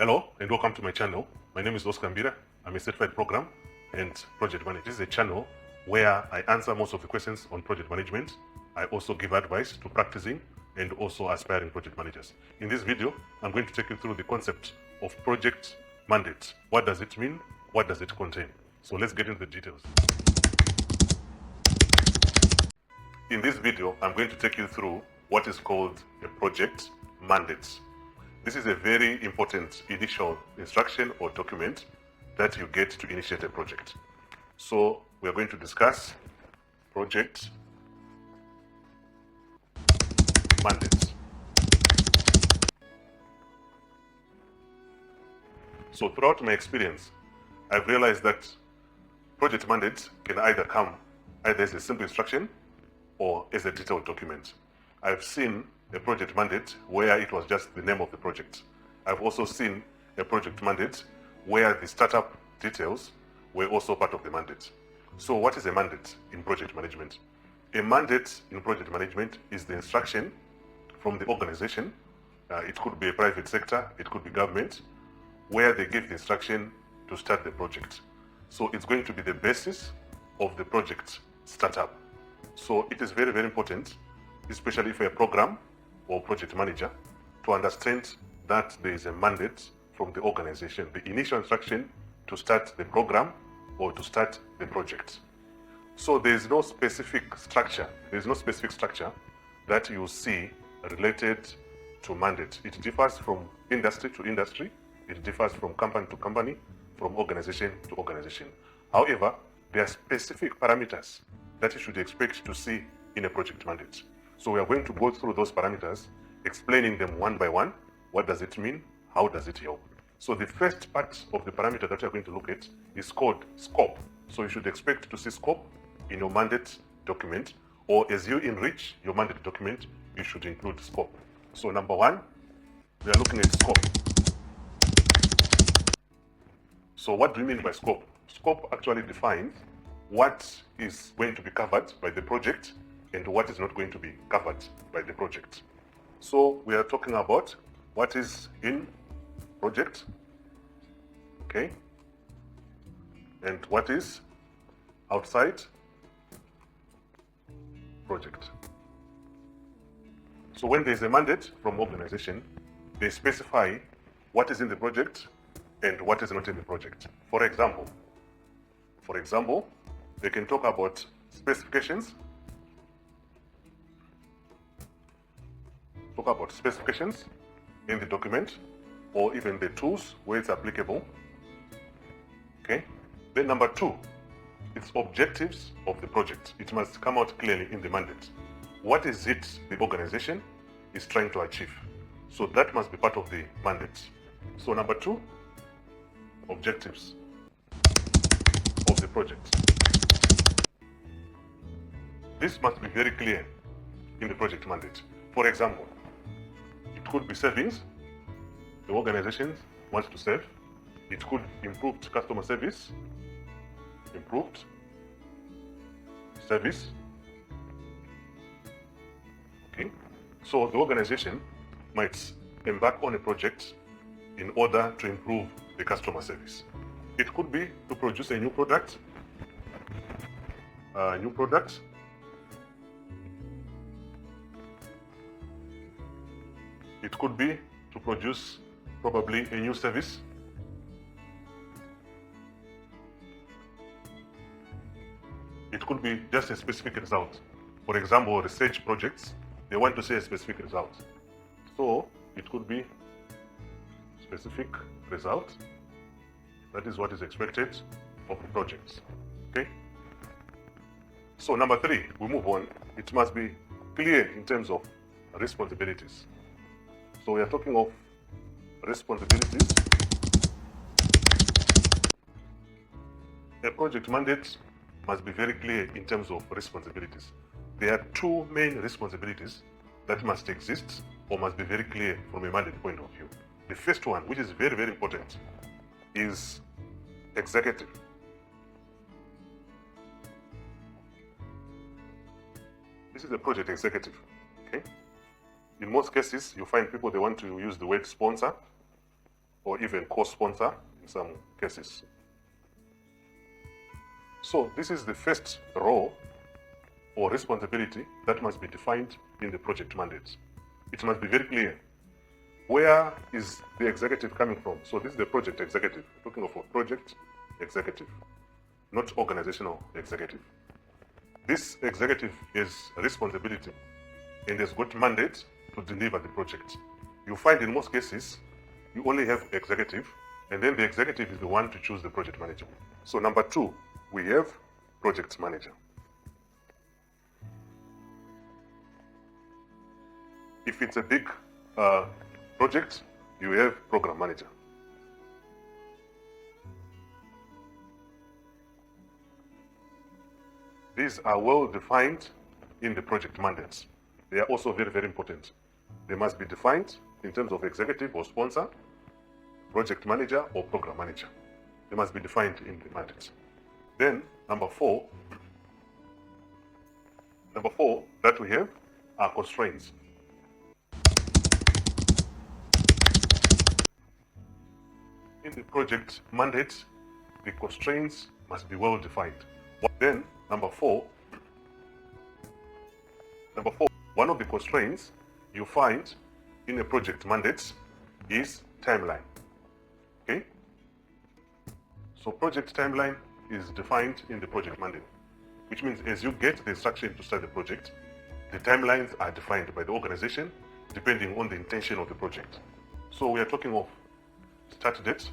Hello and welcome to my channel. My name is Oscar Mbira. I'm a certified program and project manager. This is a channel where I answer most of the questions on project management. I also give advice to practicing and also aspiring project managers. In this video, I'm going to take you through the concept of project mandate. What does it mean? What does it contain? So let's get into the details. In this video, I'm going to take you through what is called a project mandate. This is a very important initial instruction or document that you get to initiate a project. So we are going to discuss project mandate. So throughout my experience, I've realized that project mandate can either come either as a simple instruction or as a detailed document. I've seen a project mandate where it was just the name of the project. I've also seen a project mandate where the startup details were also part of the mandate. So what is a mandate in project management? A mandate in project management is the instruction from the organization. It could be a private sector, it could be government, where they give the instruction to start the project. So it's going to be the basis of the project startup. So it is very, very important, especially for a program or project manager, to understand that there is a mandate from the organization, the initial instruction to start the program or to start the project. So there is no specific structure. There is no specific structure that you see related to mandate. It differs from industry to industry. It differs from company to company, from organization to organization. However, there are specific parameters that you should expect to see in a project mandate. So we are going to go through those parameters, explaining them one by one. What does it mean? How does it help? So the first part of the parameter that we are going to look at is called scope. So you should expect to see scope in your mandate document, or as you enrich your mandate document, you should include scope. So number one, we are looking at scope. So what do we mean by scope? Scope actually defines what is going to be covered by the project and what is not going to be covered by the project. So we are talking about what is in project, okay, and what is outside project. So when there is a mandate from organization, they specify what is in the project and what is not in the project. For example, they can talk about specifications, in the document, or even the tools where it's applicable. Okay. Then number two, it's objectives of the project. It must come out clearly in the mandate. What is it the organization is trying to achieve? So that must be part of the mandate. So number two, objectives of the project. This must be very clear in the project mandate. For example, it could be savings the organization wants to save. It could improve customer service, improved service. Okay, so the organization might embark on a project in order to improve the customer service. It could be to produce a new product. It could be to produce probably a new service. It could be just a specific result. For example, research projects, they want to see a specific result. So it could be specific result. That is what is expected of the projects. Okay? So number three, we move on. It must be clear in terms of responsibilities. So we are talking of responsibilities. A project mandate must be very clear in terms of responsibilities. There are two main responsibilities that must exist or must be very clear from a mandate point of view. The first one, which is very, very important, is executive. This is a project executive. Okay? In most cases, you find people, they want to use the word sponsor. or even co-sponsor in some cases. So this is the first role or responsibility that must be defined in the project mandate. It must be very clear. Where is the executive coming from? So this is the project executive. We're talking of a project executive, not organizational executive. This executive is responsibility and has got mandate to deliver the project. You find in most cases, you only have executive, and then the executive is the one to choose the project manager. So number 2, we have project manager. If it's a big project, you have program manager. These are well defined in the project mandates. They are also very, very important. They must be defined in terms of executive or sponsor, project manager or program manager. They must be defined in the mandates. Then number 4 that we have are constraints. In the project mandate, the constraints must be well defined. Then number 4, one of the constraints you find in a project mandate is timeline. Okay? So project timeline is defined in the project mandate, which means as you get the instruction to start the project, the timelines are defined by the organization depending on the intention of the project. So we are talking of start date,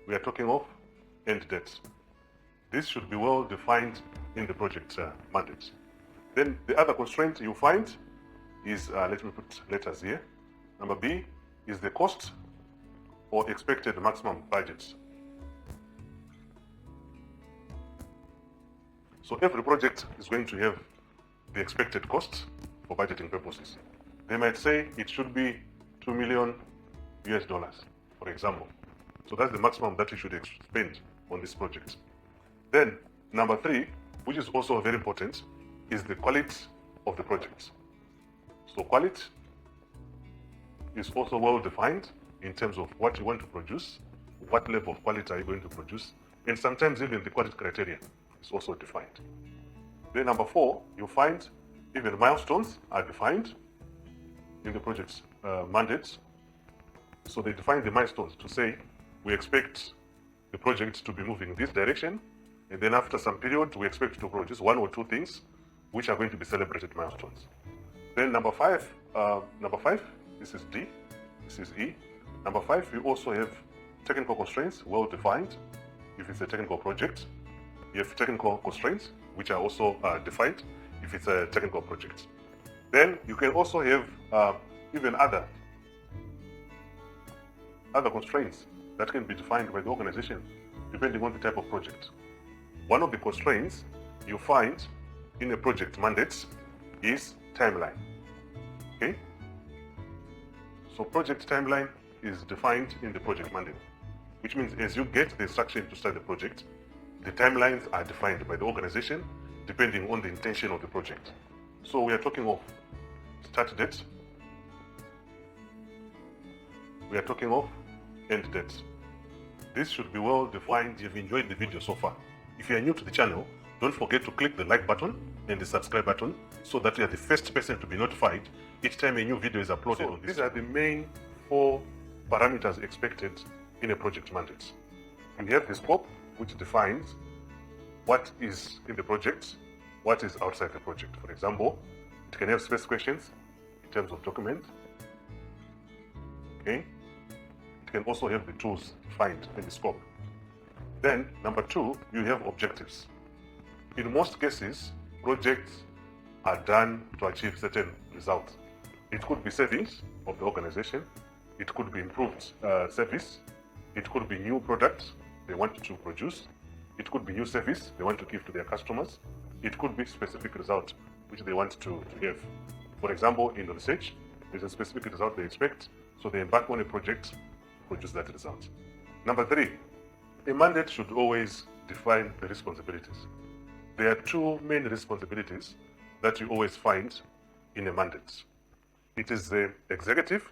we are talking of end date. This should be well defined in the project mandate. Then the other constraint you find is, let me put letters here. Number B is the cost or expected maximum budget. So every project is going to have the expected cost for budgeting purposes. They might say it should be $2 million, for example. So that's the maximum that you should spend on this project. Then number 3, which is also very important, is the quality of the project. So quality is also well defined in terms of what you want to produce, what level of quality are you going to produce, and sometimes even the quality criteria is also defined. Then number 4, you find even milestones are defined in the project's mandates. So they define the milestones to say, we expect the project to be moving in this direction, and then after some period, we expect to produce 1 or 2 things which are going to be celebrated milestones. Then number 5, this is D, this is E. Number 5, you also have technical constraints, well defined. If it's a technical project, you have technical constraints, which are also defined if it's a technical project. Then you can also have even other constraints that can be defined by the organization depending on the type of project. One of the constraints you find in a project mandate is timeline. Okay? So project timeline is defined in the project mandate, which means as you get the instruction to start the project, the timelines are defined by the organization depending on the intention of the project. So we are talking of start date, we are talking of end date. This should be well defined. You've enjoyed the video so far. If you are new to the channel, don't forget to click the like button and the subscribe button so that you are the first person to be notified each time a new video is uploaded. So these are the main 4 parameters expected in a project mandate. We have the scope, which defines what is in the project, what is outside the project. For example, it can have specifications in terms of document. Okay? It can also have the tools defined in the scope. Then, number 2, you have objectives. In most cases, projects are done to achieve certain results. It could be savings of the organization, it could be improved service, it could be new products they want to produce, it could be new service they want to give to their customers, it could be specific result which they want to have. For example, in research, there's a specific result they expect, so they embark on a project to produce that result. Number 3, a mandate should always define the responsibilities. There are 2 main responsibilities that you always find in a mandate. It is the executive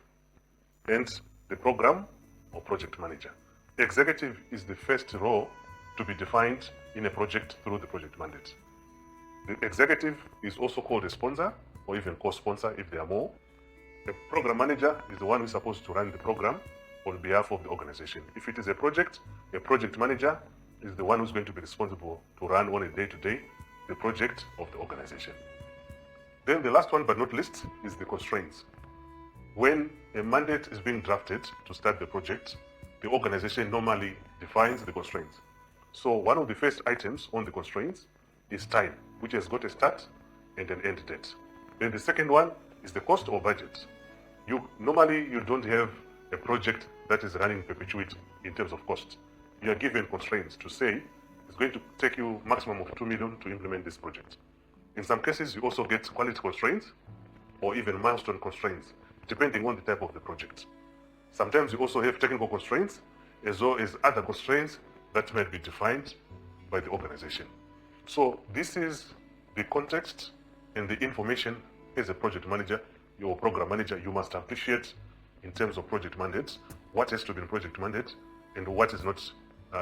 and the program or project manager. Executive is the first role to be defined in a project through the project mandate. The executive is also called a sponsor or even co-sponsor if there are more. The program manager is the one who's supposed to run the program on behalf of the organization. If it is a project manager is the one who's going to be responsible to run on a day-to-day the project of the organization. Then the last one but not least is the constraints. When a mandate is being drafted to start the project, the organization normally defines the constraints. So one of the first items on the constraints is time, which has got a start and an end date. Then the second one is the cost or budget. Normally you don't have a project that is running perpetuity in terms of cost. You are given constraints to say it's going to take you maximum of 2 million to implement this project. In some cases, you also get quality constraints or even milestone constraints, depending on the type of the project. Sometimes you also have technical constraints as well as other constraints that might be defined by the organization. So this is the context and the information as a project manager or program manager you must appreciate in terms of project mandates, what has to be in project mandate and what is not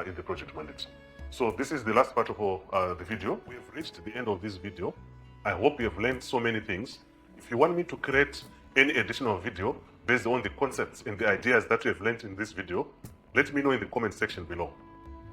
in the project mandate. So this is the last part of the video. We have reached the end of this video. I hope you have learned so many things. If you want me to create any additional video based on the concepts and the ideas that you have learned in this video, let me know in the comment section below.